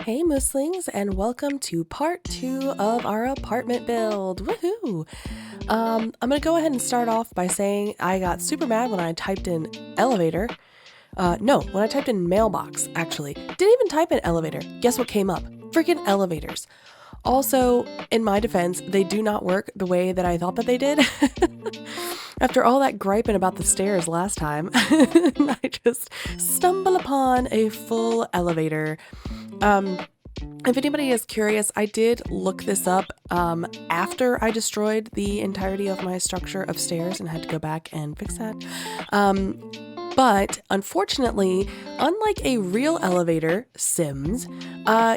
Hey Muslings, and welcome to part 2 of our apartment build. Woohoo! I'm gonna go ahead and start off by saying I got super mad when I typed in elevator. No, when I typed in mailbox, actually. Didn't even type in elevator. Guess what came up? Freaking elevators. Also, in my defense, they do not work the way that I thought that they did. After all that griping about the stairs last time, I just stumble upon a full elevator. If anybody is curious, I did look this up after I destroyed the entirety of my structure of stairs and had to go back and fix that. But unfortunately, unlike a real elevator, Sims,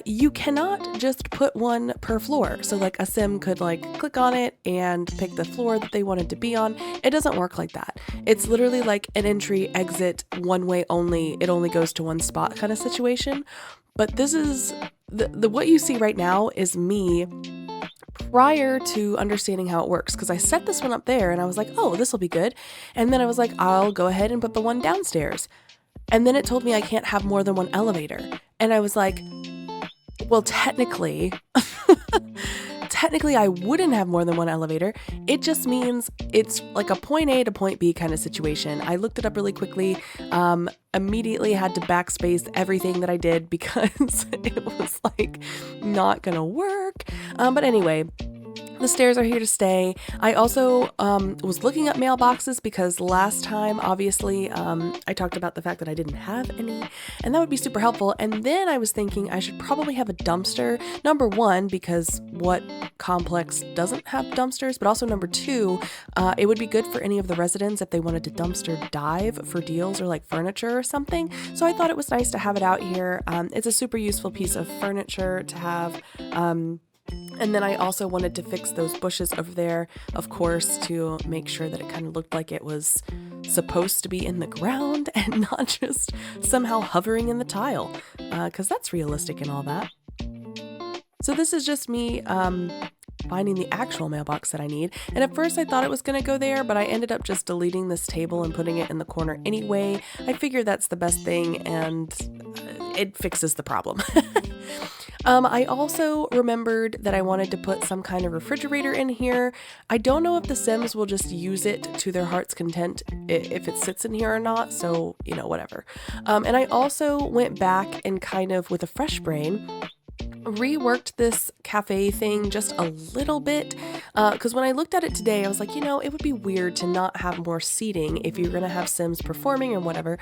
you cannot just put one per floor. So like a Sim could like click on it and pick the floor that they wanted to be on. It doesn't work like that. It's literally like an entry, exit, one way only. It only goes to one spot kind of situation. But this is the what you see right now is me prior to understanding how it works, because I set this one up there and I was like, oh, this will be good. And then I was like, I'll go ahead and put the one downstairs. And then it told me I can't have more than one elevator. And I was like, well, technically I wouldn't have more than one elevator. It just means it's like a point A to point B kind of situation. I looked it up really quickly, immediately had to backspace everything that I did because it was like not gonna work. But anyway, the stairs are here to stay. I also was looking up mailboxes because last time, obviously, I talked about the fact that I didn't have any, and that would be super helpful. And then I was thinking I should probably have a dumpster. Number one, because what complex doesn't have dumpsters, but also number two, it would be good for any of the residents if they wanted to dumpster dive for deals or like furniture or something. So I thought it was nice to have it out here. It's a super useful piece of furniture to have. And then I also wanted to fix those bushes over there, of course, to make sure that it kind of looked like it was supposed to be in the ground and not just somehow hovering in the tile, because that's realistic and all that. So this is just me finding the actual mailbox that I need. And at first I thought it was going to go there, but I ended up just deleting this table and putting it in the corner anyway. I figured that's the best thing and it fixes the problem. I also remembered that I wanted to put some kind of refrigerator in here. I don't know if the Sims will just use it to their heart's content if it sits in here or not, so, you know, whatever. And I also went back and kind of, with a fresh brain, reworked this cafe thing just a little bit, because when I looked at it today, I was like, you know, it would be weird to not have more seating if you're gonna have Sims performing or whatever.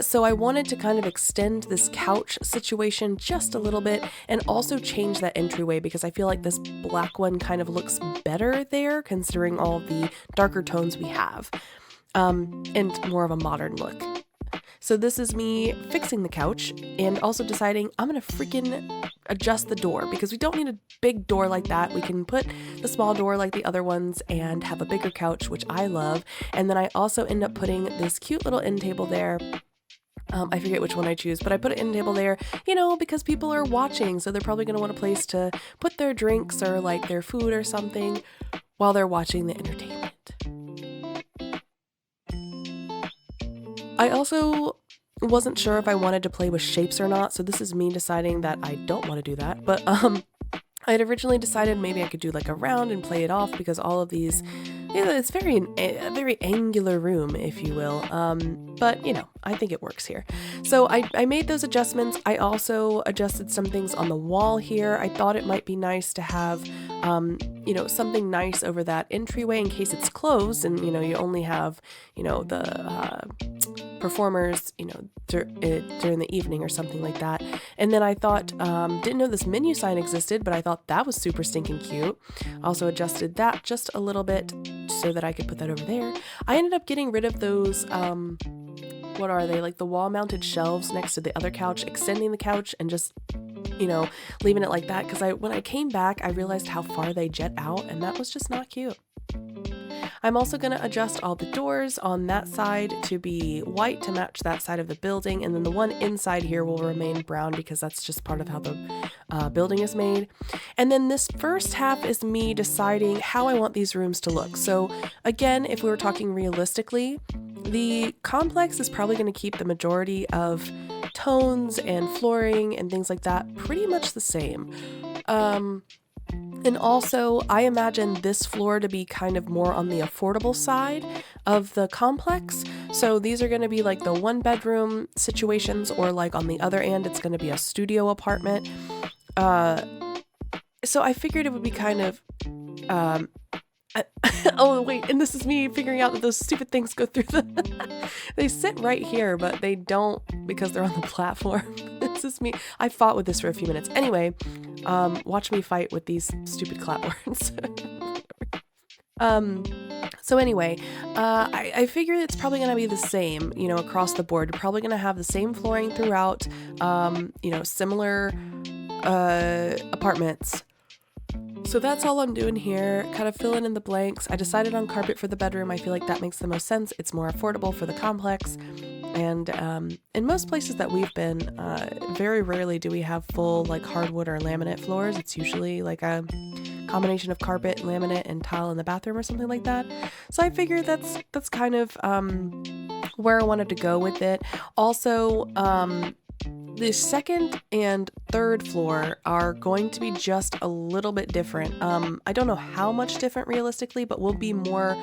So I wanted to kind of extend this couch situation just a little bit and also change that entryway, because I feel like this black one kind of looks better there considering all of the darker tones we have, and more of a modern look. So this is me fixing the couch and also deciding I'm gonna freaking adjust the door, because we don't need a big door like that. We can put the small door like the other ones and have a bigger couch, which I love. And then I also end up putting this cute little end table there. I forget which one I choose, but I put an end table there, you know, because people are watching, so they're probably gonna want a place to put their drinks or like their food or something while they're watching the entertainment. I also wasn't sure if I wanted to play with shapes or not, so this is me deciding that I don't want to do that. But I had originally decided maybe I could do like a round and play it off, because all of these, you know, it's a very angular room, if you will. But you know, I think it works here. So I made those adjustments. I also adjusted some things on the wall here. I thought it might be nice to have you know, something nice over that entryway in case it's closed and, you know, you only have, you know, the performers, you know, during the evening or something like that. And then I thought, didn't know this menu sign existed, but I thought that was super stinking cute. Also adjusted that just a little bit so that I could put that over there. I ended up getting rid of those, what are they, like the wall mounted shelves next to the other couch, extending the couch and just, you know, leaving it like that, because when I came back, I realized how far they jet out, and that was just not cute. I'm also going to adjust all the doors on that side to be white to match that side of the building, and then the one inside here will remain brown because that's just part of how the building is made. And then this first half is me deciding how I want these rooms to look. So again, if we were talking realistically, The complex is probably going to keep the majority of tones and flooring and things like that pretty much the same. And also, I imagine this floor to be kind of more on the affordable side of the complex. So these are going to be like the 1-bedroom situations, or like on the other end, it's going to be a studio apartment. So I figured it would be kind of, oh wait, and this is me figuring out that those stupid things go through they sit right here, but they don't because they're on the platform. This is me. I fought with this for a few minutes. Anyway, watch me fight with these stupid clapboards. So anyway, I figure it's probably going to be the same, across the board. You're probably going to have the same flooring throughout, similar apartments. So that's all I'm doing here, kind of filling in the blanks. I decided on carpet for the bedroom. I feel like that makes the most sense. It's more affordable for the complex. And in most places that we've been, very rarely do we have full like hardwood or laminate floors. It's usually like a combination of carpet, laminate, and tile in the bathroom or something like that. So I figured that's kind of where I wanted to go with it. Also, the second and third floor are going to be just a little bit different. I don't know how much different realistically, but we'll be more,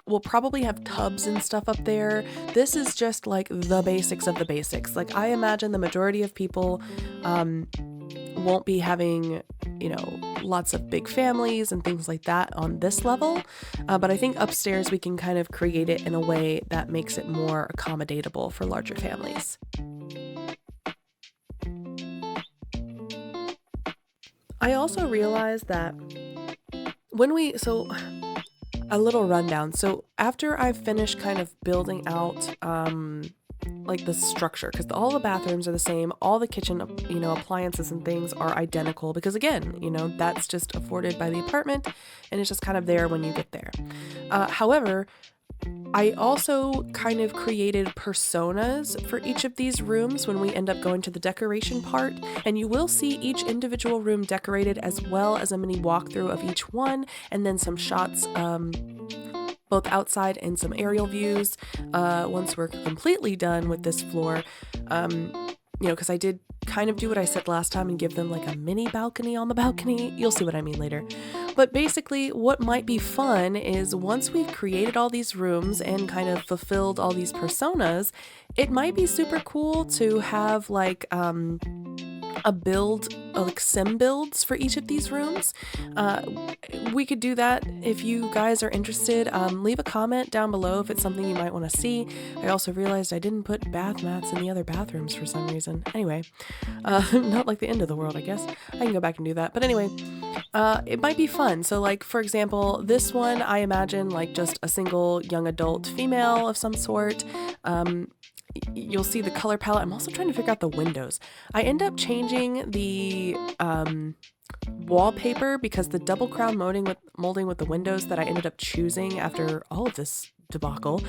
we'll probably have tubs and stuff up there. This is just like the basics of the basics. Like I imagine the majority of people won't be having, lots of big families and things like that on this level. But I think upstairs we can kind of create it in a way that makes it more accommodatable for larger families. I also realized that a little rundown. So after I've finished kind of building out like the structure, because all the bathrooms are the same, all the kitchen, appliances and things are identical, because again, that's just afforded by the apartment and it's just kind of there when you get there. However, I also kind of created personas for each of these rooms when we end up going to the decoration part, and you will see each individual room decorated as well as a mini walkthrough of each one, and then some shots both outside and some aerial views once we're completely done with this floor. Because I did kind of do what I said last time and give them like a mini balcony on the balcony. You'll see what I mean later. But basically, what might be fun is once we've created all these rooms and kind of fulfilled all these personas, it might be super cool to have like like sim builds for each of these rooms. We could do that if you guys are interested. Leave a comment down below if it's something you might want to see. I also realized I didn't put bath mats in the other bathrooms for some reason. Anyway, not like the end of the world, I guess. I can go back and do that. But anyway, it might be fun. So like, for example, this one, I imagine like just a single young adult female of some sort. You'll see the color palette. I'm also trying to figure out the windows. I end up changing the wallpaper because the double crown molding with the windows that I ended up choosing after all of this debacle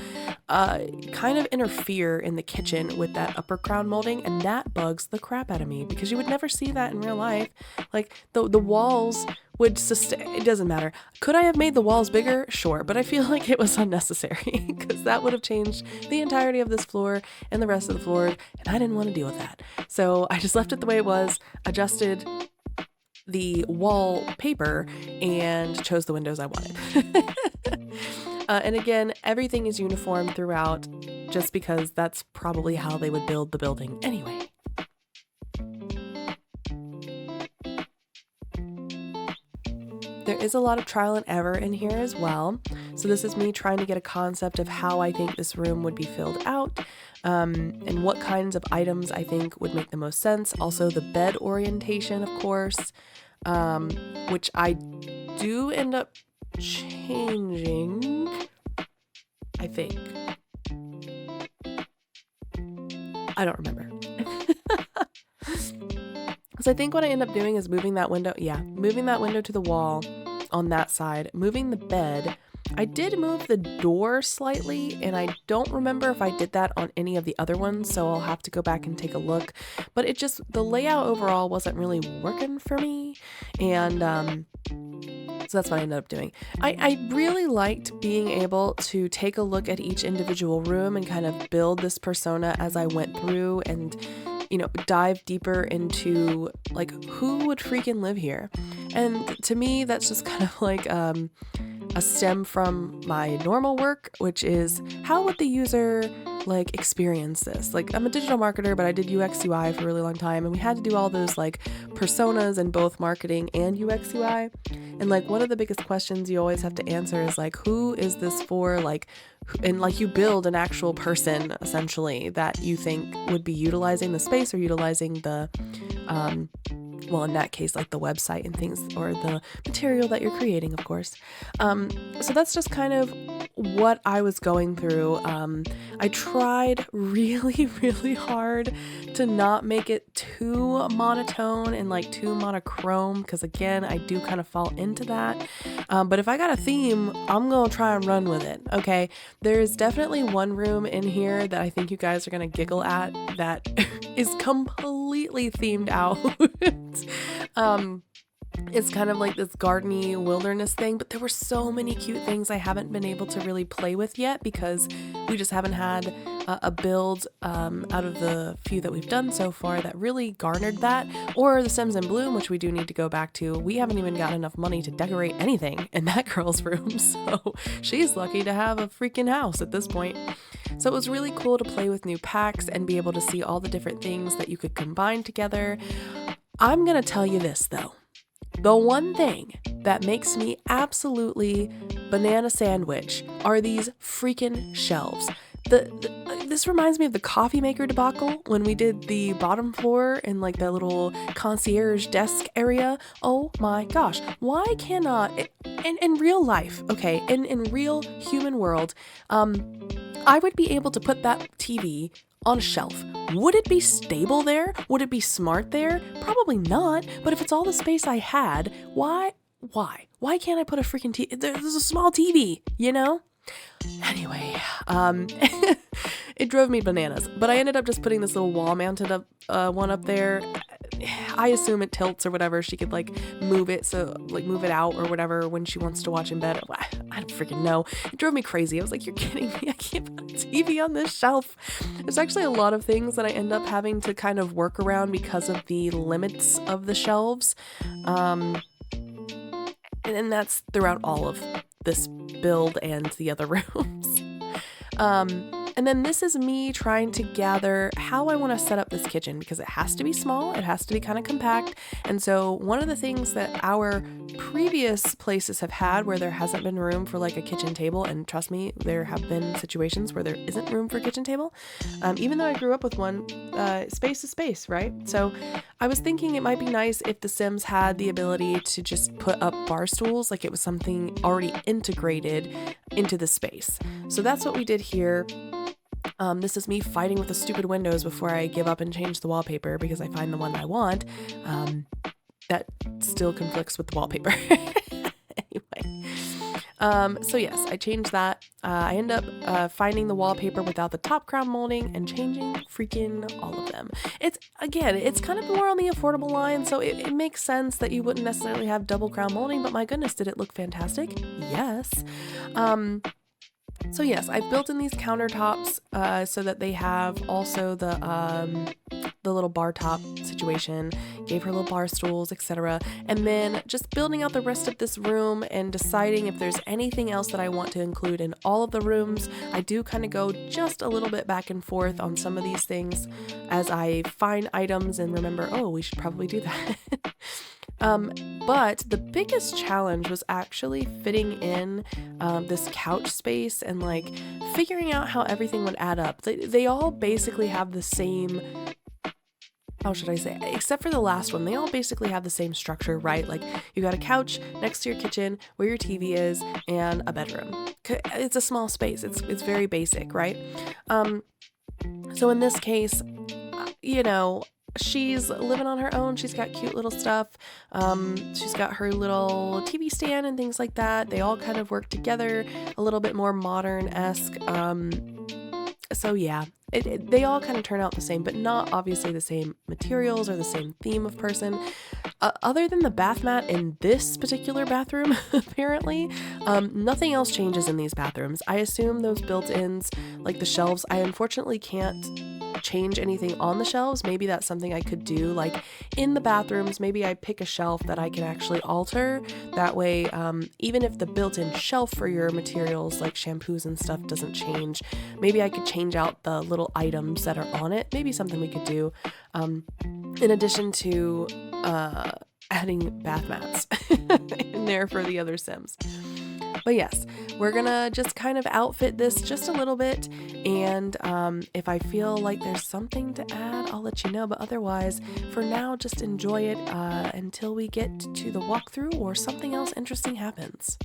kind of interfere in the kitchen with that upper crown molding, and that bugs the crap out of me because you would never see that in real life. Like the walls would sustain. It doesn't matter. Could I have made the walls bigger? Sure, but I feel like it was unnecessary because that would have changed the entirety of this floor and the rest of the floor, and I didn't want to deal with that. So I just left it the way it was, adjusted the wallpaper, and chose the windows I wanted. And again, everything is uniform throughout just because that's probably how they would build the building anyway. There is a lot of trial and error in here as well. So this is me trying to get a concept of how I think this room would be filled out, and what kinds of items I think would make the most sense. Also the bed orientation, of course, which I do end up changing, I think. I don't remember. Because I think what I end up doing is moving that window to the wall on that side, moving the bed. I did move the door slightly, and I don't remember if I did that on any of the other ones, so I'll have to go back and take a look. But the layout overall wasn't really working for me, and so So that's what I ended up doing. I really liked being able to take a look at each individual room and kind of build this persona as I went through and, dive deeper into like who would freaking live here. And to me, that's just kind of like a stem from my normal work, which is how would the user like experience this? Like, I'm a digital marketer, but I did UX UI for a really long time, and we had to do all those like personas in both marketing and UX UI. And like one of the biggest questions you always have to answer is like, who is this for? Like, and like you build an actual person essentially that you think would be utilizing the space or utilizing the well, in that case, like the website and things, or the material that you're creating, of course. So that's just kind of what I was going through. I tried really, really hard to not make it too monotone and like too monochrome, because again, I do kind of fall into that. But if I got a theme, I'm gonna try and run with it. Okay, there's definitely one room in here that I think you guys are gonna giggle at that is completely themed out. It's kind of like this gardeny wilderness thing, but there were so many cute things I haven't been able to really play with yet because we just haven't had a build out of the few that we've done so far that really garnered that. Or the Sims in Bloom, which we do need to go back to. We haven't even got enough money to decorate anything in that girl's room, so she's lucky to have a freaking house at this point. So it was really cool to play with new packs and be able to see all the different things that you could combine together. I'm gonna tell you this though. The one thing that makes me absolutely banana sandwich are these freaking shelves. This reminds me of the coffee maker debacle when we did the bottom floor in like the little concierge desk area. Oh my gosh, why cannot, in real life, okay, in real human world, I would be able to put that TV on a shelf. Would it be stable there? Would it be smart there? Probably not, but if it's all the space I had, why can't I put a freaking TV? There's a small TV, you know? Anyway, it drove me bananas, but I ended up just putting this little wall mounted up one up there. I assume it tilts or whatever. She could like move it, so like move it out or whatever when she wants to watch in bed. I don't freaking know. It drove me crazy. I was like, you're kidding me. I can't put a TV on this shelf. There's actually a lot of things that I end up having to kind of work around because of the limits of the shelves. And that's throughout all of this build and the other rooms. And then this is me trying to gather how I want to set up this kitchen, because it has to be small, it has to be kind of compact. And so one of the things that our previous places have had where there hasn't been room for like a kitchen table, and trust me, there have been situations where there isn't room for a kitchen table, even though I grew up with one, space is space, right? So I was thinking it might be nice if The Sims had the ability to just put up bar stools, like it was something already integrated into the space. So that's what we did here. This is me fighting with the stupid windows before I give up and change the wallpaper because I find the one I want. That still conflicts with the wallpaper. Anyway. So yes, I changed that. I end up finding the wallpaper without the top crown molding and changing freaking all of them. It's kind of more on the affordable line, so it makes sense that you wouldn't necessarily have double crown molding, but my goodness, did it look fantastic? Yes. So yes, I've built in these countertops so that they have also the little bar top situation, gave her little bar stools, etc. And then just building out the rest of this room and deciding if there's anything else that I want to include in all of the rooms. I do kind of go just a little bit back and forth on some of these things as I find items and remember, oh, we should probably do that. But the biggest challenge was actually fitting in this couch space and like figuring out how everything would add up. They all basically have the same, how should I say, except for the last one, they all basically have the same structure, right? Like you got a couch next to your kitchen where your TV is and a bedroom. It's a small space. It's very basic, right? So in this case, she's living on her own. She's got cute little stuff. She's got her little TV stand and things like that. They all kind of work together, a little bit more modern-esque. So yeah, they all kind of turn out the same, but not obviously the same materials or the same theme of person. Other than the bath mat in this particular bathroom, apparently, nothing else changes in these bathrooms. I assume those built-ins, like the shelves, I unfortunately can't change anything on the shelves. Maybe that's something I could do, like in the bathrooms, maybe I pick a shelf that I can actually alter. That way, even if the built-in shelf for your materials like shampoos and stuff doesn't change, maybe I could change out the little items that are on it. Maybe something we could do, in addition to adding bath mats in there for the other Sims. But yes, we're gonna just kind of outfit this just a little bit, and if I feel like there's something to add, I'll let you know. But otherwise, for now, just enjoy it until we get to the walkthrough or something else interesting happens.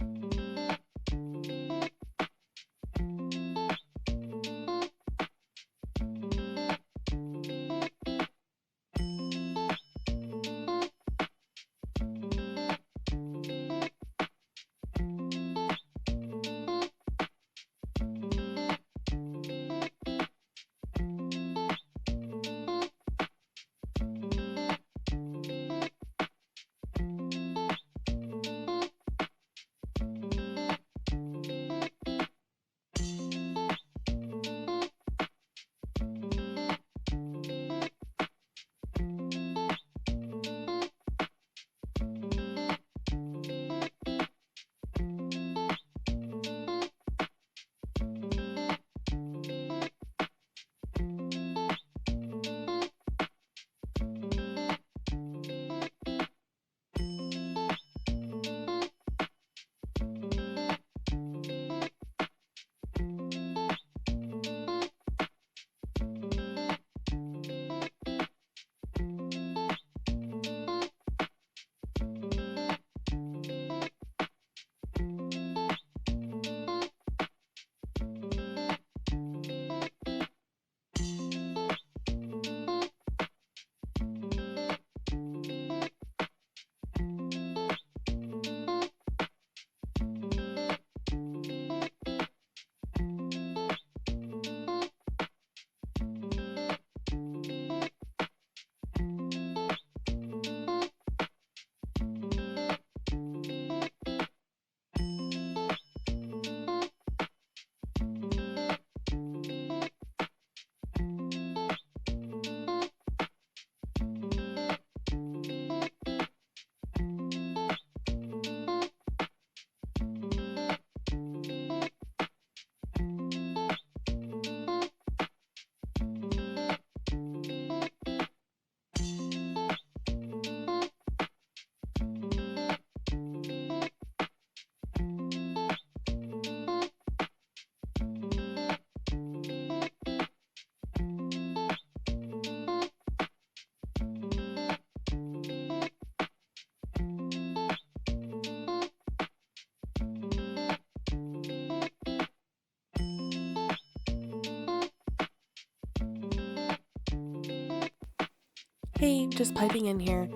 Hey, just piping in here.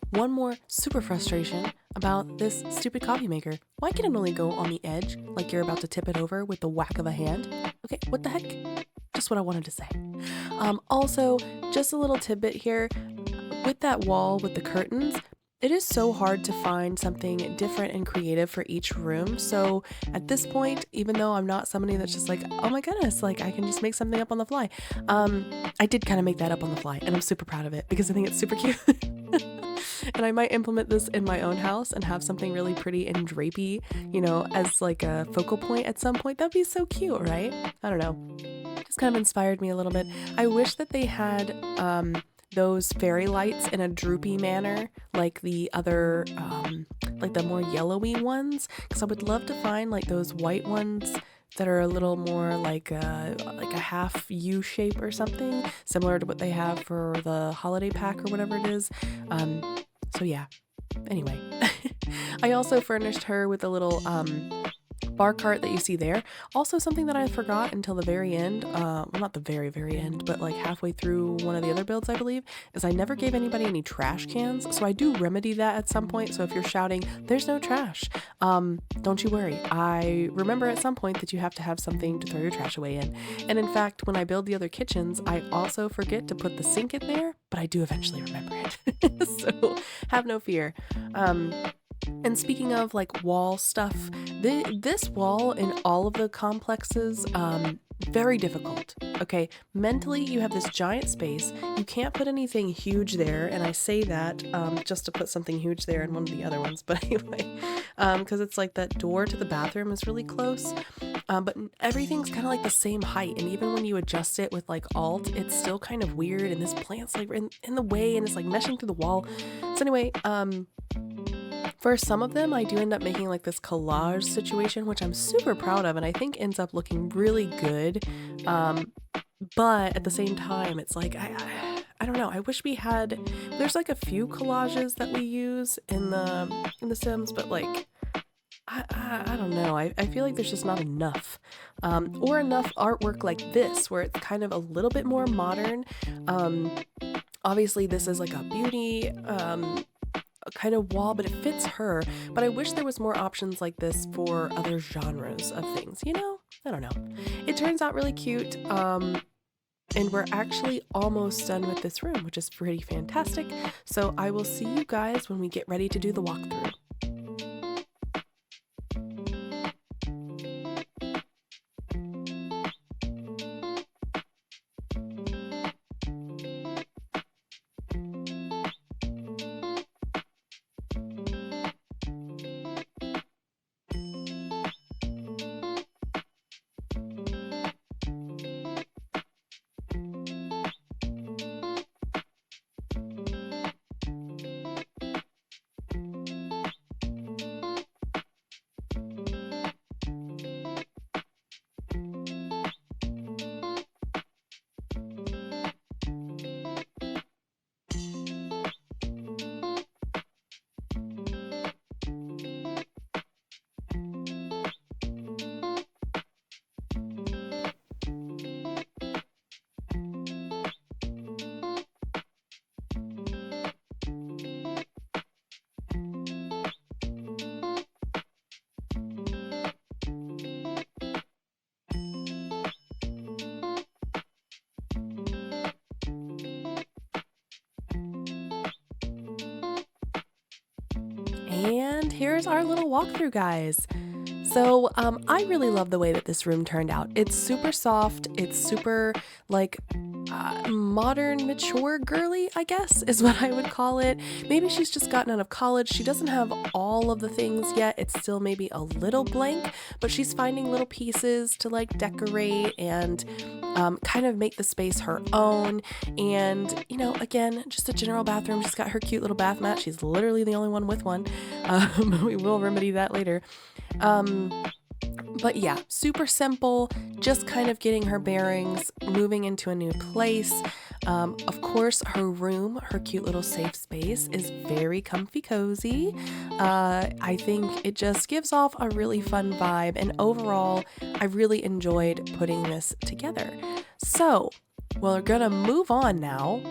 One more super frustration about this stupid coffee maker. Why can it only go on the edge like you're about to tip it over with the whack of a hand? Okay, what the heck? Just what I wanted to say. Also, just a little tidbit here. With that wall with the curtains, it is so hard to find something different and creative for each room. So at this point, even though I'm not somebody that's just like, oh my goodness, like I can just make something up on the fly. I did kind of make that up on the fly, and I'm super proud of it because I think it's super cute. And I might implement this in my own house and have something really pretty and drapey, you know, as like a focal point at some point. That'd be so cute, right? I don't know. Just kind of inspired me a little bit. I wish that they had those fairy lights in a droopy manner like the other like the more yellowy ones, because I would love to find like those white ones that are a little more like a half U shape or something, similar to what they have for the holiday pack or whatever it is. So yeah, anyway. I also furnished her with a little bar cart that you see there. Also something that I forgot until the very end, well, not the very, very end, but like halfway through one of the other builds, I believe, is I never gave anybody any trash cans. So I do remedy that at some point. So if you're shouting, there's no trash, don't you worry. I remember at some point that you have to have something to throw your trash away in. And in fact, when I build the other kitchens, I also forget to put the sink in there, but I do eventually remember it. So have no fear. And speaking of like wall stuff, this wall in all of the complexes, very difficult. Okay, mentally you have this giant space. You can't put anything huge there, and I say that just to put something huge there in one of the other ones. But anyway, because it's like that door to the bathroom is really close. But everything's kind of like the same height, and even when you adjust it with like Alt, it's still kind of weird. And this plant's like in the way, and it's like meshing through the wall. So anyway, for some of them, I do end up making like this collage situation, which I'm super proud of, and I think ends up looking really good. But at the same time, it's like, I don't know. I wish we had, there's like a few collages that we use in the Sims, but like, I don't know. I feel like there's just not enough, or enough artwork like this, where it's kind of a little bit more modern. Obviously this is like a beauty, kind of wall, but it fits her. But I wish there was more options like this for other genres of things, you know? I don't know. It turns out really cute. And we're actually almost done with this room, which is pretty fantastic. So I will see you guys when we get ready to do the walkthrough. And here's our little walkthrough, guys. So I really love the way that this room turned out. It's super soft. It's super like modern, mature, girly, I guess is what I would call it. Maybe she's just gotten out of college. She doesn't have all of the things yet. It's still maybe a little blank, but she's finding little pieces to like decorate and kind of make the space her own. And, you know, again, just a general bathroom. She's got her cute little bath mat. She's literally the only one with one. We will remedy that later. But yeah, super simple, just kind of getting her bearings, moving into a new place. Of course, her room, her cute little safe space is very comfy cozy. I think it just gives off a really fun vibe, and overall, I really enjoyed putting this together. So, we're gonna move on now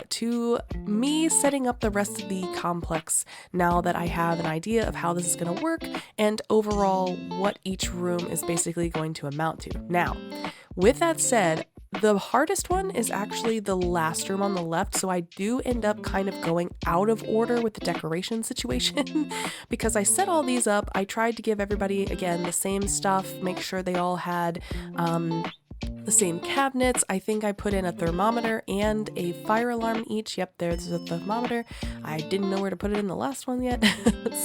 to me setting up the rest of the complex now that I have an idea of how this is gonna work and overall what each room is basically going to amount to. Now, with that said, the hardest one is actually the last room on the left, so I do end up kind of going out of order with the decoration situation because I set all these up. I tried to give everybody, again, the same stuff, make sure they all had the same cabinets. I think I put in a thermometer and a fire alarm in each. Yep, there's a thermometer. I didn't know where to put it in the last one yet.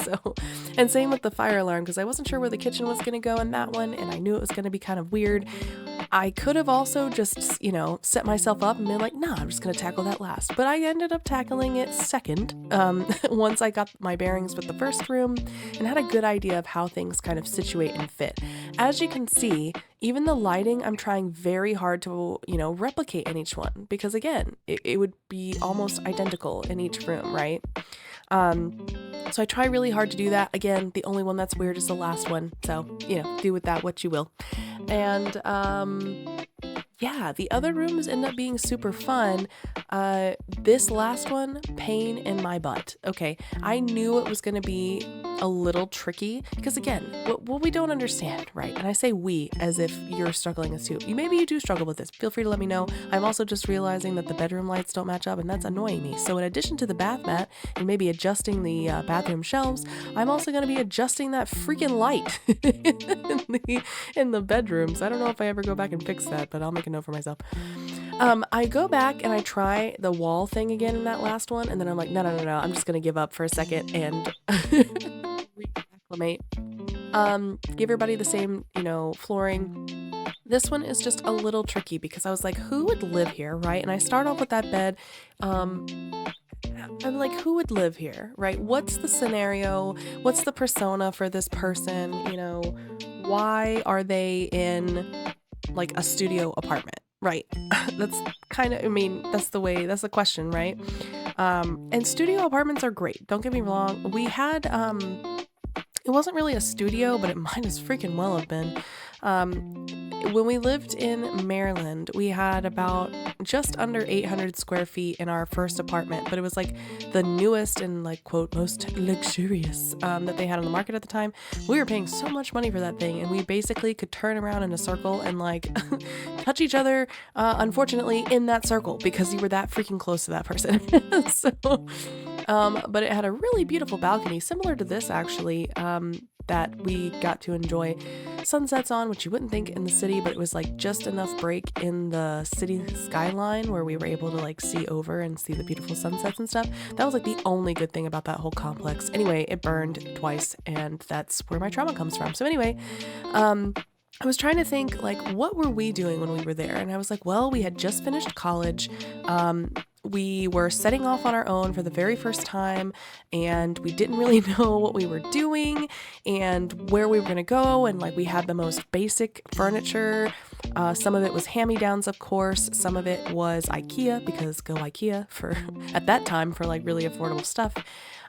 So, and same with the fire alarm because I wasn't sure where the kitchen was going to go in that one, and I knew it was going to be kind of weird. I could have also just, you know, set myself up and been like, nah, I'm just going to tackle that last. But I ended up tackling it second once I got my bearings with the first room and had a good idea of how things kind of situate and fit. As you can see, even the lighting, I'm trying very hard to, you know, replicate in each one because, again, it would be almost identical in each room, right? So I try really hard to do that. Again, the only one that's weird is the last one. So, do with that what you will. And yeah, the other rooms end up being super fun. This last one, pain in my butt. Okay, I knew it was going to be a little tricky because, again, what we don't understand, right? And I say we as if you're struggling as too. Maybe you do struggle with this. Feel free to let me know. I'm also just realizing that the bedroom lights don't match up, and that's annoying me. So in addition to the bath mat and maybe adjusting the bathroom shelves, I'm also going to be adjusting that freaking light in the bedrooms. I don't know if I ever go back and fix that, but I'll make a note for myself. I go back and I try the wall thing again in that last one, and then I'm like, no, I'm just gonna give up for a second and reacclimate. Give everybody the same, flooring. This one is just a little tricky because I was like, who would live here, right? And I start off with that bed. I'm like, who would live here, right? What's the scenario? What's the persona for this person? Why are they in like a studio apartment? Right. That's kind of, that's the question, right? And studio apartments are great. Don't get me wrong. We had, it wasn't really a studio, but it might as freaking well have been. When we lived in Maryland, we had about just under 800 square feet in our first apartment, but it was like the newest and like, quote, most luxurious that they had on the market at the time. We were paying so much money for that thing, and we basically could turn around in a circle and like touch each other, unfortunately, in that circle because you were that freaking close to that person. But it had a really beautiful balcony, similar to this actually, that we got to enjoy sunsets on, which you wouldn't think in the city, but it was like just enough break in the city skyline where we were able to like see over and see the beautiful sunsets and stuff. That was like the only good thing about that whole complex. Anyway, it burned twice, and that's where my trauma comes from. So anyway, I was trying to think, like, what were we doing when we were there? And I was like, well, we had just finished college. We were setting off on our own for the very first time, and we didn't really know what we were doing and where we were going to go. And like, we had the most basic furniture. Some of it was hand-me-downs, of course. Some of it was IKEA, because go IKEA for at that time for like really affordable stuff.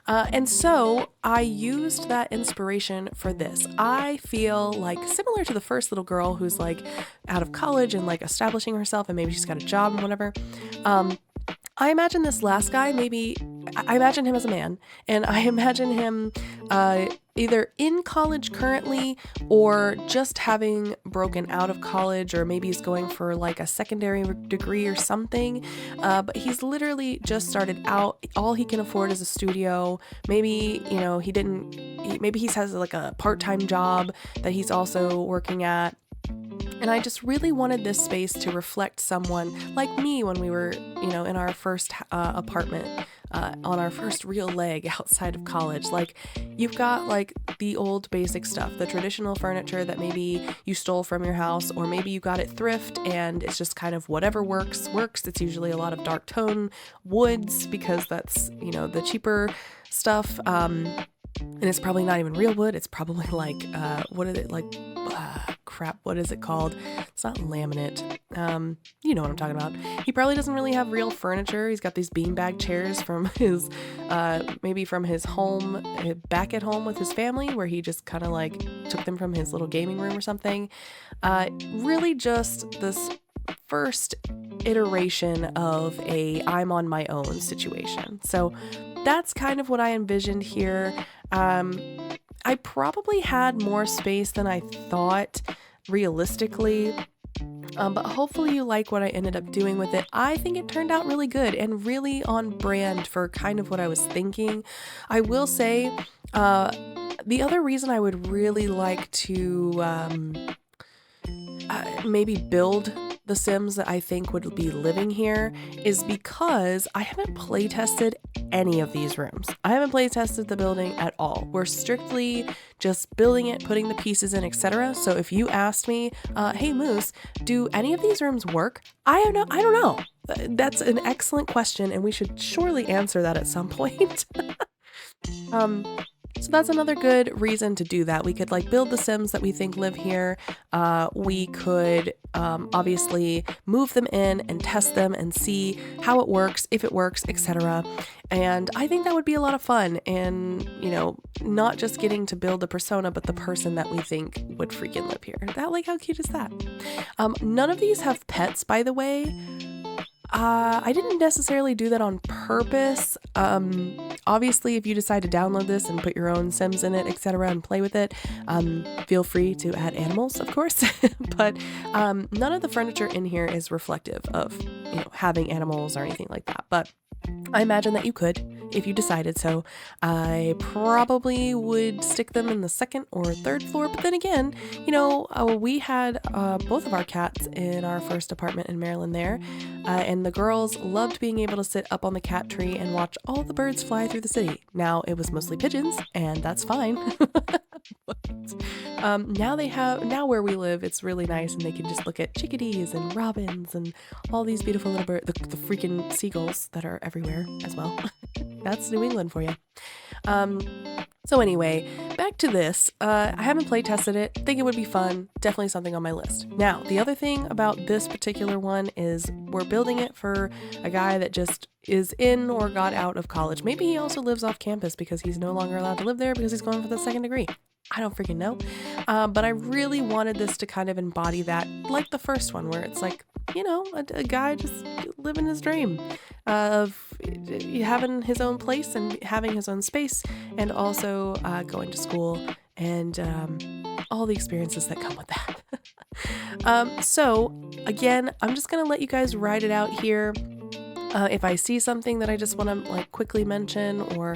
And so I used that inspiration for this. I feel like similar to the first little girl who's like out of college and like establishing herself, and maybe she's got a job and whatever. I imagine this last guy, I imagine him as a man, and I imagine him either in college currently or just having broken out of college, or maybe he's going for like a secondary degree or something. But he's literally just started out. All he can afford is a studio. Maybe, maybe he has like a part-time job that he's also working at. And I just really wanted this space to reflect someone like me when we were, in our first apartment, on our first real leg outside of college. Like, you've got like the old basic stuff, the traditional furniture that maybe you stole from your house, or maybe you got it thrift and it's just kind of whatever works. It's usually a lot of dark tone woods because that's, the cheaper stuff. And it's probably not even real wood. It's probably like, what is it called? It's not laminate. You know what I'm talking about. He probably doesn't really have real furniture. He's got these beanbag chairs from his, maybe from his home, back at home with his family, where he just kind of like took them from his little gaming room or something. Really just this first iteration of a I'm on my own situation. So that's kind of what I envisioned here. I probably had more space than I thought realistically, but hopefully you like what I ended up doing with it. I think it turned out really good and really on brand for kind of what I was thinking. I will say, the other reason I would really like to maybe build the Sims that I think would be living here is because I haven't play tested any of these rooms. I haven't play tested the building at all. We're strictly just building it, putting the pieces in, etc. So if you asked me, hey Moose, do any of these rooms work? I don't know. That's an excellent question, and we should surely answer that at some point. So that's another good reason to do that. We could like build the Sims that we think live here. We could obviously move them in and test them and see how it works, if it works, etc. And I think that would be a lot of fun, and not just getting to build a persona, but the person that we think would freaking live here. How cute is that? None of these have pets, by the way. I didn't necessarily do that on purpose. Obviously, if you decide to download this and put your own Sims in it, etc., and play with it, feel free to add animals, of course. But none of the furniture in here is reflective of, having animals or anything like that. But I imagine that you could if you decided so. I probably would stick them in the second or third floor, but then again, we had both of our cats in our first apartment in Maryland there, and the girls loved being able to sit up on the cat tree and watch all the birds fly through the city. Now it was mostly pigeons, and that's fine. But now where we live, it's really nice, and they can just look at chickadees and robins and all these beautiful little birds, the freaking seagulls that are everywhere as well. That's New England for you. So anyway, back to this. I haven't play tested it. Think it would be fun. Definitely something on my list. Now, the other thing about this particular one is we're building it for a guy that just is in or got out of college. Maybe he also lives off campus because he's no longer allowed to live there because he's going for the second degree. I don't freaking know. But I really wanted this to kind of embody that, like the first one, where it's like, a guy just living his dream of having his own place and having his own space, and also going to school and all the experiences that come with that. So again, I'm just going to let you guys ride it out here. If I see something that I just want to quickly mention or,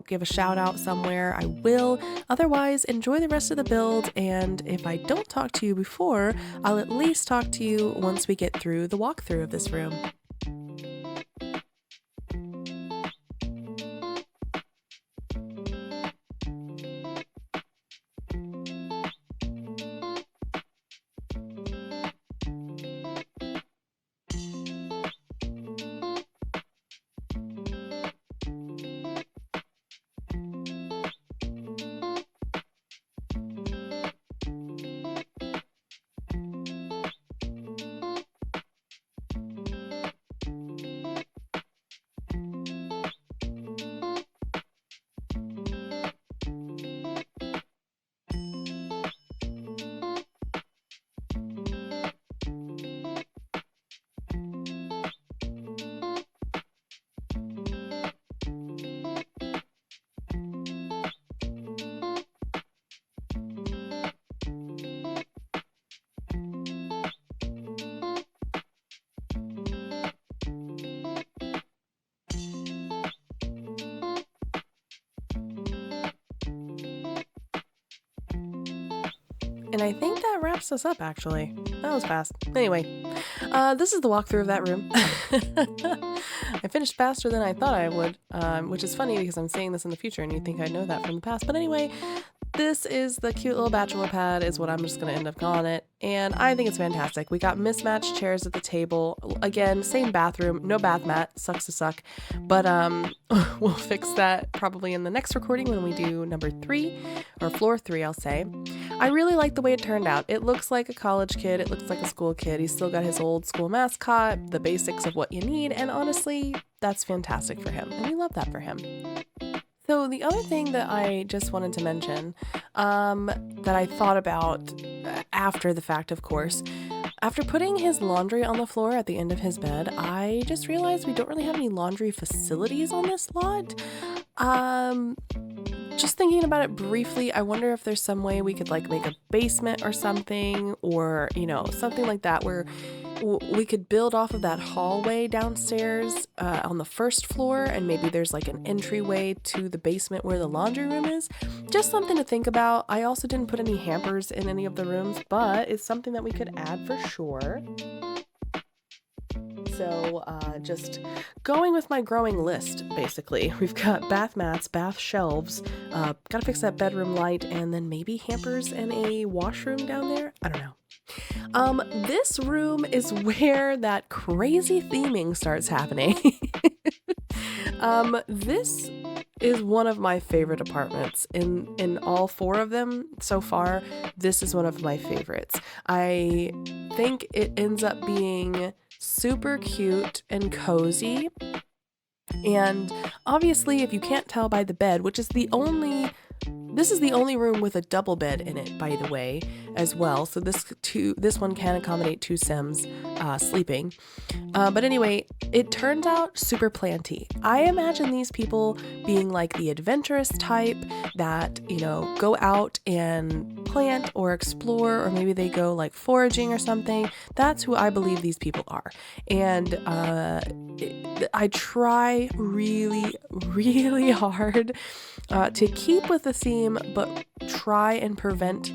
give a shout out somewhere, I will. Otherwise, enjoy the rest of the build. And if I don't talk to you before, I'll at least talk to you once we get through the walkthrough of this room. And I think that wraps us up, actually. That was fast. Anyway, this is the walkthrough of that room. I finished faster than I thought I would, which is funny because I'm saying this in the future and you'd think I'd know that from the past. But anyway, this is the cute little bachelor pad is what I'm just going to end up calling it. And I think it's fantastic. We got mismatched chairs at the table. Again, same bathroom, no bath mat. Sucks to suck. But we'll fix that probably in the next recording when we do number 3 or floor 3, I'll say. I really like the way it turned out. It looks like a college kid. It looks like a school kid. He's still got his old school mascot, the basics of what you need. And honestly, that's fantastic for him. And we love that for him. So the other thing that I just wanted to mention that I thought about after the fact, of course, after putting his laundry on the floor at the end of his bed, I just realized we don't really have any laundry facilities on this lot. Just thinking about it briefly, I wonder if there's some way we could make a basement or something, or, something like that where we could build off of that hallway downstairs on the first floor, and maybe there's an entryway to the basement where the laundry room is. Just something to think about. I also didn't put any hampers in any of the rooms, but it's something that we could add for sure. So just going with my growing list, basically. We've got bath mats, bath shelves, gotta fix that bedroom light, and then maybe hampers and a washroom down there. I don't know. This room is where that crazy theming starts happening. This is one of my favorite apartments. In all 4 of them so far, this is one of my favorites. I think it ends up being super cute and cozy. And obviously, if you can't tell by the bed, which is this is the only room with a double bed in it, by the way, as well. So this one can accommodate 2 Sims sleeping. But anyway, it turns out super planty. I imagine these people being like the adventurous type that, go out and plant or explore, or maybe they go like foraging or something. That's who I believe these people are. And I try really, really hard to keep with the theme, but try and prevent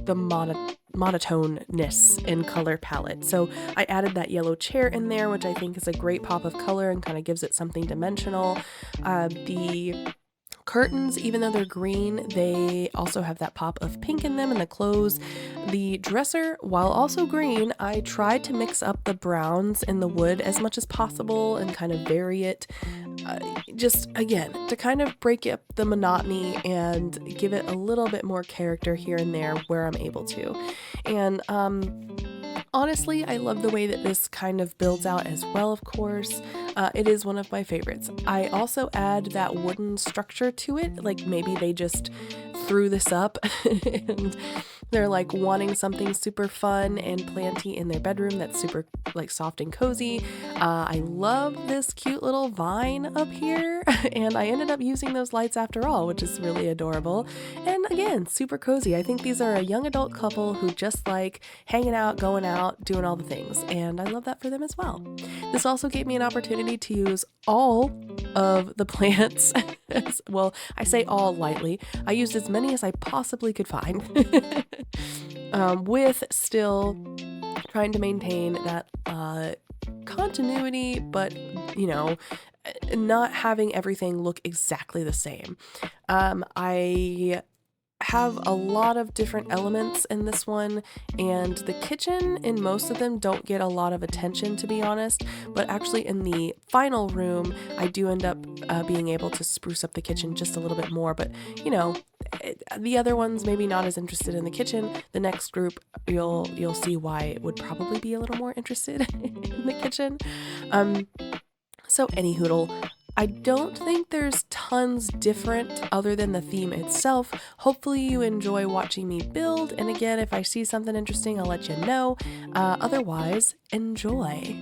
the monotoneness in color palette. So I added that yellow chair in there, which I think is a great pop of color and kind of gives it something dimensional. The curtains, even though they're green, they also have that pop of pink in them, and the clothes. The dresser, while also green, I tried to mix up the browns in the wood as much as possible and kind of vary it. Just again, to kind of break up the monotony and give it a little bit more character here and there where I'm able to. And honestly, I love the way that this kind of builds out as well, of course. It is one of my favorites. I also add that wooden structure to it, like maybe they just threw this up and they're like wanting something super fun and planty in their bedroom that's super like soft and cozy. I love this cute little vine up here, and I ended up using those lights after all, which is really adorable. And again, super cozy. I think these are a young adult couple who just like hanging out, going out, doing all the things, and I love that for them as well. This also gave me an opportunity to use all of the plants. Well, I say all lightly. I used as many as I possibly could find. With still trying to maintain that continuity, but not having everything look exactly the same. I have a lot of different elements in this one, and the kitchen in most of them don't get a lot of attention, to be honest, but actually in the final room I do end up being able to spruce up the kitchen just a little bit more. But the other ones maybe not as interested in the kitchen. The next group, you'll see why it would probably be a little more interested in the kitchen. So any hoodle, I don't think there's tons different other than the theme itself. Hopefully you enjoy watching me build, and again, if I see something interesting, I'll let you know. Otherwise, enjoy.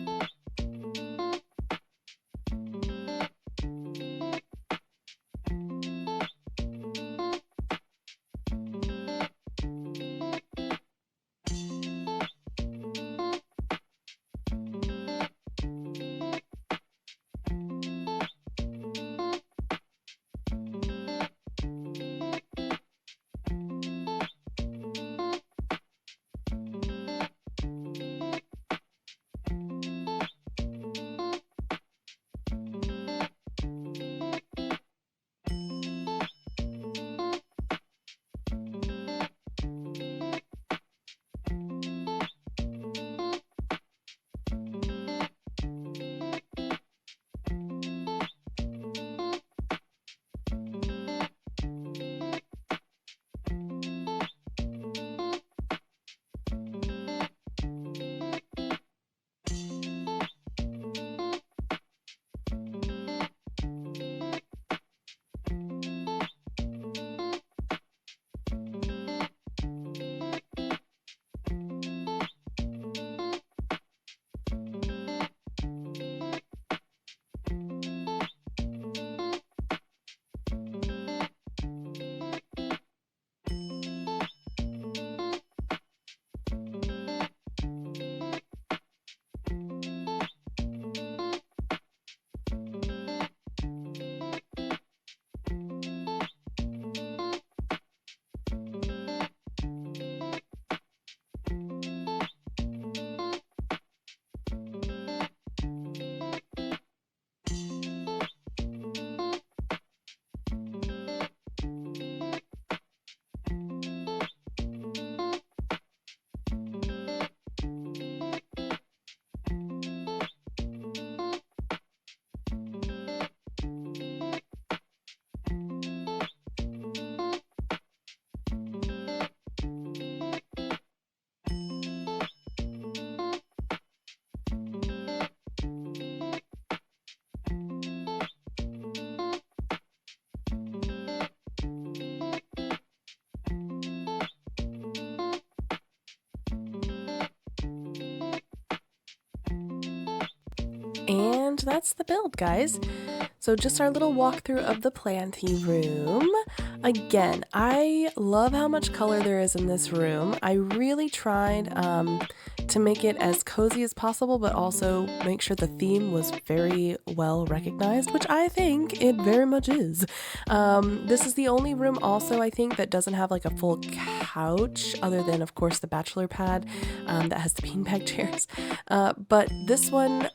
And that's the build, guys. So just our little walkthrough of the planty room. Again, I love how much color there is in this room. I really tried to make it as cozy as possible, but also make sure the theme was very well recognized, which I think it very much is. This is the only room also, I think, that doesn't have like a full couch, other than, of course, the bachelor pad that has the beanbag chairs. But this one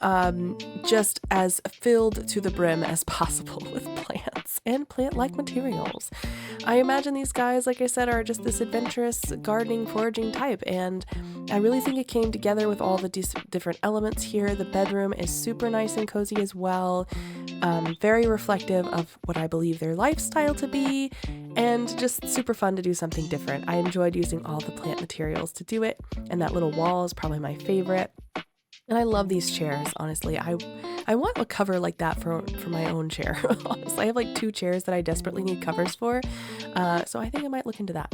just as filled to the brim as possible with plants and plant-like materials. I imagine these guys, like I said, are just this adventurous gardening, foraging type, and I really think it came together with all the different elements here. The bedroom is super nice and cozy as well, very reflective of what I believe their lifestyle to be, and just super fun to do something different. I enjoyed using all the plant materials to do it, and that little wall is probably my favorite. And I love these chairs, honestly. I want a cover like that for my own chair. Honestly, I have like 2 chairs that I desperately need covers for, so I think I might look into that.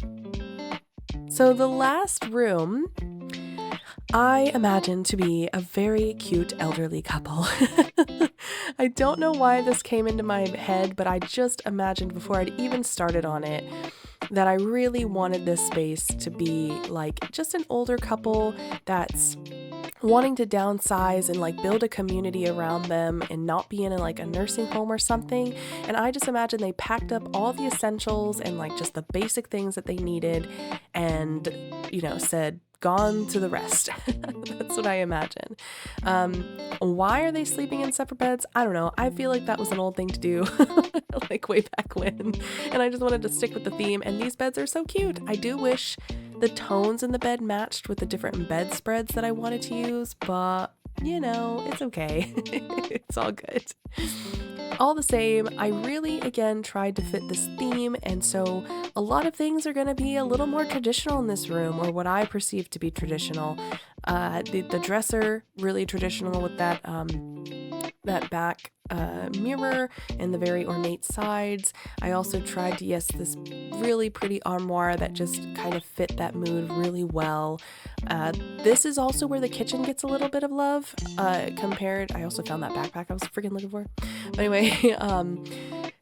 So the last room I imagine to be a very cute elderly couple. I don't know why this came into my head, but I just imagined before I'd even started on it that I really wanted this space to be like just an older couple that's wanting to downsize and like build a community around them and not be in like a nursing home or something. And I just imagine they packed up all the essentials and like just the basic things that they needed and, you know, said, gone to the rest. That's what I imagine. Why are they sleeping in separate beds? I don't know. I feel like that was an old thing to do, like way back when. And I just wanted to stick with the theme. And these beds are so cute. I do wish the tones in the bed matched with the different bedspreads that I wanted to use, but you know, it's okay. It's all good. All the same, I really, again, tried to fit this theme, and so a lot of things are going to be a little more traditional in this room, or what I perceive to be traditional. The dresser, really traditional with that back mirror and the very ornate sides. I also tried to, this really pretty armoire that just kind of fit that mood really well. This is also where the kitchen gets a little bit of love compared. I also found that backpack I was freaking looking for. But anyway,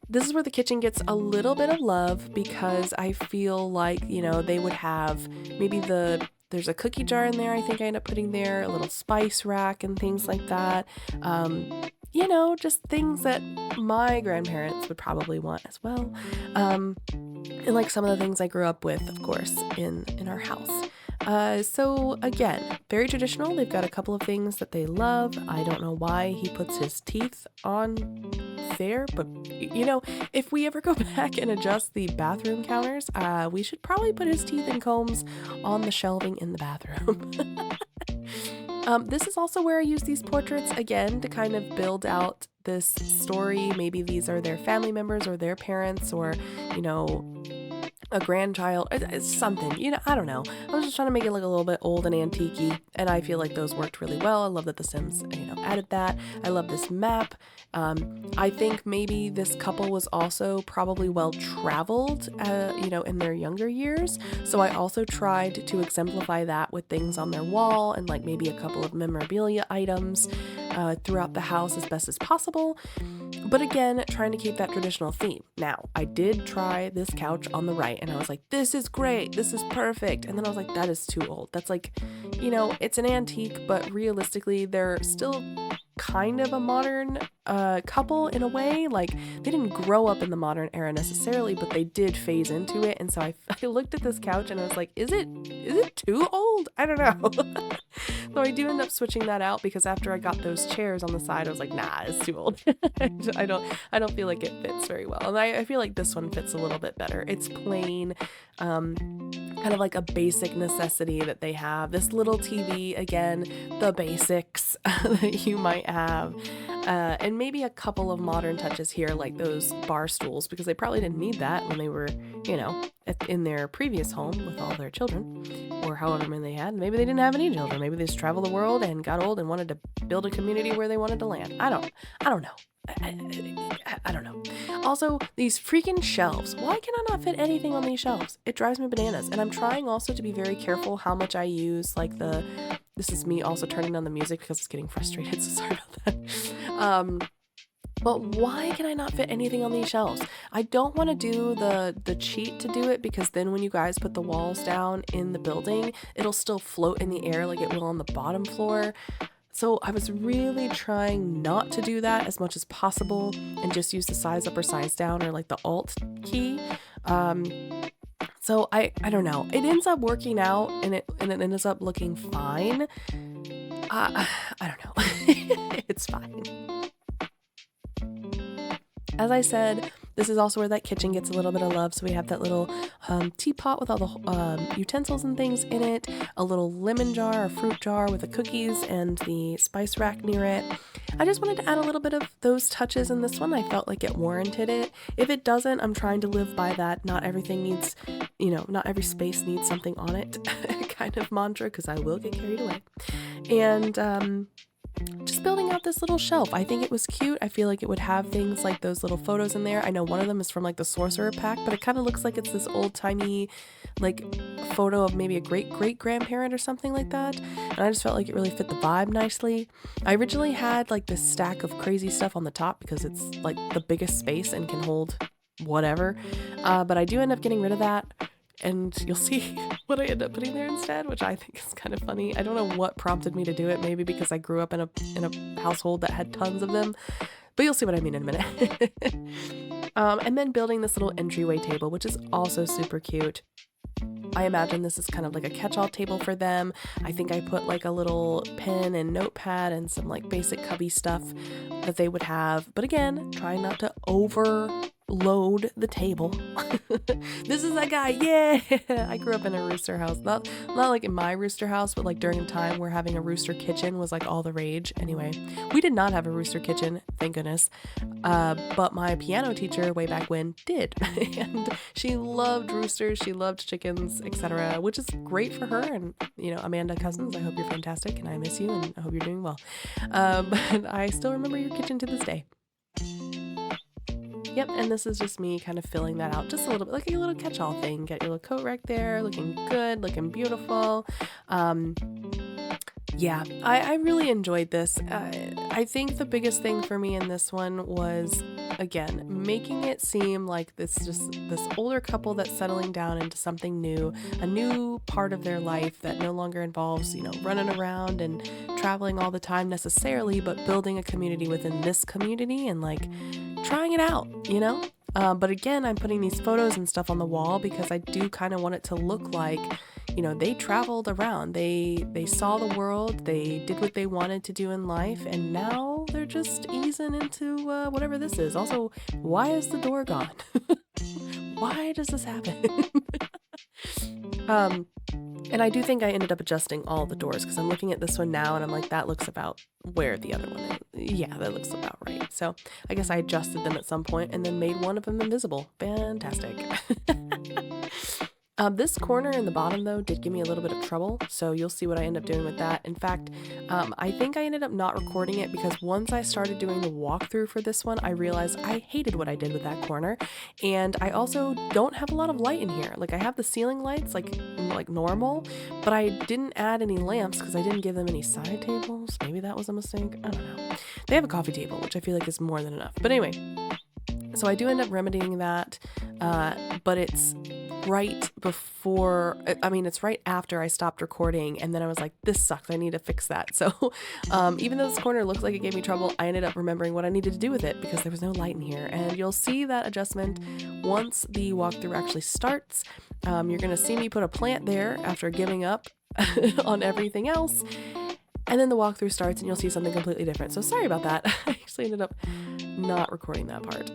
this is where the kitchen gets a little bit of love because I feel like, you know, they would have maybe there's a cookie jar in there I think I end up putting there, a little spice rack and things like that. You know, just things that my grandparents would probably want as well. And like some of the things I grew up with, of course, in our house. So again, very traditional. They've got a couple of things that they love. I don't know why he puts his teeth on there, but you know, if we ever go back and adjust the bathroom counters, we should probably put his teeth and combs on the shelving in the bathroom. This is also where I use these portraits again to kind of build out this story. Maybe these are their family members or their parents or, you know, a grandchild. It's something, you know, I don't know. I was just trying to make it look a little bit old and antique-y, and I feel like those worked really well. I love that The Sims, you know, added that. I love this map. I think maybe this couple was also probably well traveled, you know, in their younger years. So I also tried to exemplify that with things on their wall and like maybe a couple of memorabilia items throughout the house as best as possible. But again, trying to keep that traditional theme. Now, I did try this couch on the right and I was like, this is great, this is perfect. And then I was like, that is too old. That's like, you know, it's an antique, but realistically, they're still kind of a modern couple in a way. Like, they didn't grow up in the modern era necessarily, but they did phase into it. And so I looked at this couch and I was like, is it too old? I don't know. So I do end up switching that out because after I got those chairs on the side, I was like, nah, it's too old. I don't feel like it fits very well. And I feel like this one fits a little bit better. It's plain, kind of like a basic necessity that they have. This little TV, again, the basics that you might have. And maybe a couple of modern touches here, like those bar stools, because they probably didn't need that when they were, you know, in their previous home with all their children, or however many they had. Maybe they didn't have any children. Maybe they just traveled the world and got old and wanted to build a community where they wanted to land. I don't know. I don't know. Also, these freaking shelves. Why can I not fit anything on these shelves? It drives me bananas. And I'm trying also to be very careful how much I use, like this is me also turning on the music because it's getting frustrated, so sorry about But why can I not fit anything on these shelves? I don't want to do the cheat to do it, because then when you guys put the walls down in the building, it'll still float in the air like it will on the bottom floor. So I was really trying not to do that as much as possible and just use the size up or size down, or like the alt key. Um, so I don't know. It ends up working out, and it ends up looking fine. I don't know. It's fine. As I said, this is also where that kitchen gets a little bit of love. So we have that little teapot with all the utensils and things in it, a little lemon jar or fruit jar with the cookies and the spice rack near it. I just wanted to add a little bit of those touches in this one. I felt like it warranted it. If it doesn't, I'm trying to live by that not everything needs, not every space needs something on it kind of mantra, because I will get carried away. And just building out this little shelf. I think it was cute. I feel like it would have things like those little photos in there. I know one of them is from like the Sorcerer pack, but it kind of looks like it's this old timey like photo of maybe a great grandparent or something like that. And I just felt like it really fit the vibe nicely. I originally had like this stack of crazy stuff on the top because it's like the biggest space and can hold whatever. But I do end up getting rid of that. And you'll see what I end up putting there instead, which I think is kind of funny. I don't know what prompted me to do it, maybe because I grew up in a household that had tons of them, but you'll see what I mean in a minute. And then building this little entryway table, which is also super cute. I imagine this is kind of like a catch-all table for them. I think I put like a little pen and notepad and some like basic cubby stuff that they would have. But again, trying not to overload the table. This is that guy. Yeah. I grew up in a rooster house. Not like in my rooster house, but like during a time where having a rooster kitchen was like all the rage. Anyway, we did not have a rooster kitchen, thank goodness. But my piano teacher way back when did. And she loved roosters, she loved chickens, etc., which is great for her. And Amanda Cousins, I hope you're fantastic and I miss you and I hope you're doing well. But I still remember your kitchen to this day. Yep, and this is just me kind of filling that out just a little bit, like a little catch-all thing. Get your little coat rack there, looking good, looking beautiful. Yeah, I really enjoyed this. I think the biggest thing for me in this one was, again, making it seem like this older couple that's settling down into something new, a new part of their life that no longer involves, running around and traveling all the time necessarily, but building a community within this community and like trying it out, But again, I'm putting these photos and stuff on the wall because I do kind of want it to look like, they traveled around, they saw the world, they did what they wanted to do in life, and now they're just easing into whatever this is. Also, why is the door gone? Why does this happen? And I do think I ended up adjusting all the doors because I'm looking at this one now and I'm like, that looks about where the other one is. Yeah, that looks about right. So I guess I adjusted them at some point and then made one of them invisible. Fantastic. This corner in the bottom, though, did give me a little bit of trouble, so you'll see what I end up doing with that. In fact, I think I ended up not recording it because once I started doing the walkthrough for this one, I realized I hated what I did with that corner, and I also don't have a lot of light in here. Like, I have the ceiling lights, like normal, but I didn't add any lamps because I didn't give them any side tables. Maybe that was a mistake. I don't know. They have a coffee table, which I feel like is more than enough. But anyway, so I do end up remedying that, but it's it's right after I stopped recording, and then I was like, this sucks, I need to fix that. So even though this corner looks like it gave me trouble, I ended up remembering what I needed to do with it because there was no light in here, and you'll see that adjustment once the walkthrough actually starts. You're gonna see me put a plant there after giving up on everything else, and then the walkthrough starts and you'll see something completely different. So sorry about that. I actually ended up not recording that part.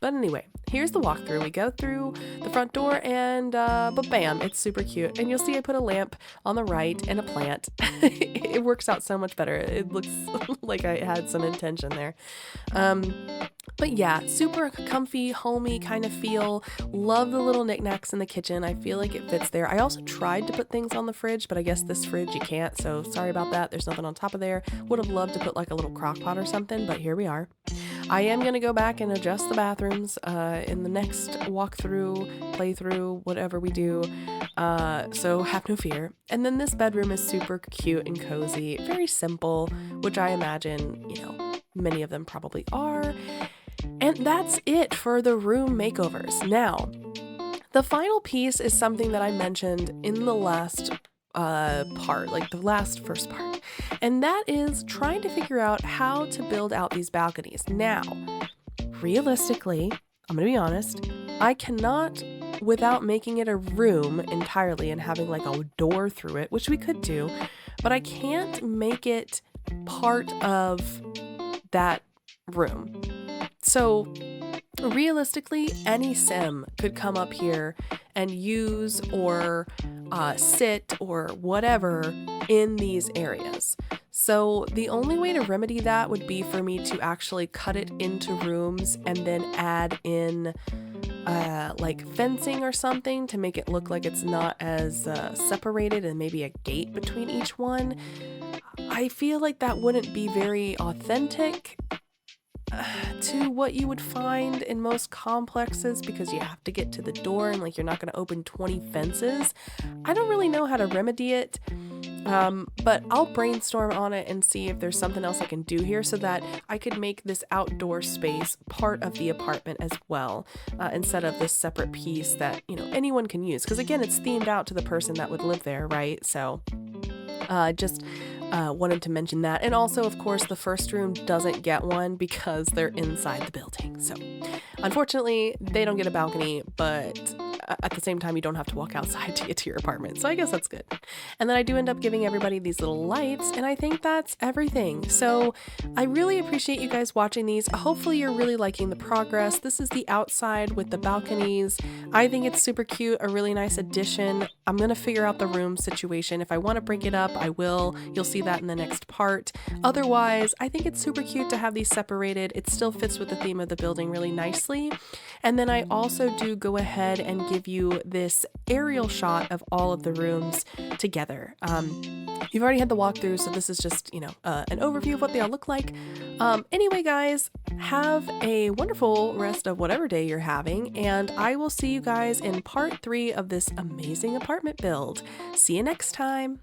But anyway, here's the walkthrough. We go through the front door and but bam, it's super cute. And you'll see I put a lamp on the right and a plant. It works out so much better. It looks like I had some intention there. But yeah, super comfy, homey kind of feel. Love the little knickknacks in the kitchen. I feel like it fits there. I also tried to put things on the fridge, but I guess this fridge you can't, so sorry about that. There's nothing on top of there. Would have loved to put like a little crock pot or something, but here we are. I am going to go back and adjust the bathrooms in the next walkthrough, playthrough, whatever we do, so have no fear. And then this bedroom is super cute and cozy, very simple, which I imagine, many of them probably are. And that's it for the room makeovers. Now, the final piece is something that I mentioned in the last part, like the first part, and that is trying to figure out how to build out these balconies. Now, realistically, I'm gonna be honest, I cannot, without making it a room entirely and having like a door through it, which we could do, but I can't make it part of that room. So realistically, any sim could come up here and use or sit or whatever in these areas. So the only way to remedy that would be for me to actually cut it into rooms and then add in like fencing or something to make it look like it's not as separated, and maybe a gate between each one. I feel like that wouldn't be very authentic to what you would find in most complexes, because you have to get to the door and like you're not going to open 20 fences. I don't really know how to remedy it, but I'll brainstorm on it and see if there's something else I can do here so that I could make this outdoor space part of the apartment as well, instead of this separate piece that, you know, anyone can use, because again, it's themed out to the person that would live there, right? So just wanted to mention that. And also, of course, the first room doesn't get one because they're inside the building. So unfortunately, they don't get a balcony, but at the same time, you don't have to walk outside to get to your apartment. So I guess that's good. And then I do end up giving everybody these little lights, and I think that's everything. So I really appreciate you guys watching these. Hopefully you're really liking the progress. This is the outside with the balconies. I think it's super cute, a really nice addition. I'm going to figure out the room situation. If I want to break it up, I will. You'll see that in the next part. Otherwise, I think it's super cute to have these separated. It still fits with the theme of the building really nicely. And then I also do go ahead and give you this aerial shot of all of the rooms together. You've already had the walkthrough, so this is just, you know, an overview of what they all look like. Anyway, guys, have a wonderful rest of whatever day you're having, and I will see you guys in part 3 of this amazing apartment build. See you next time.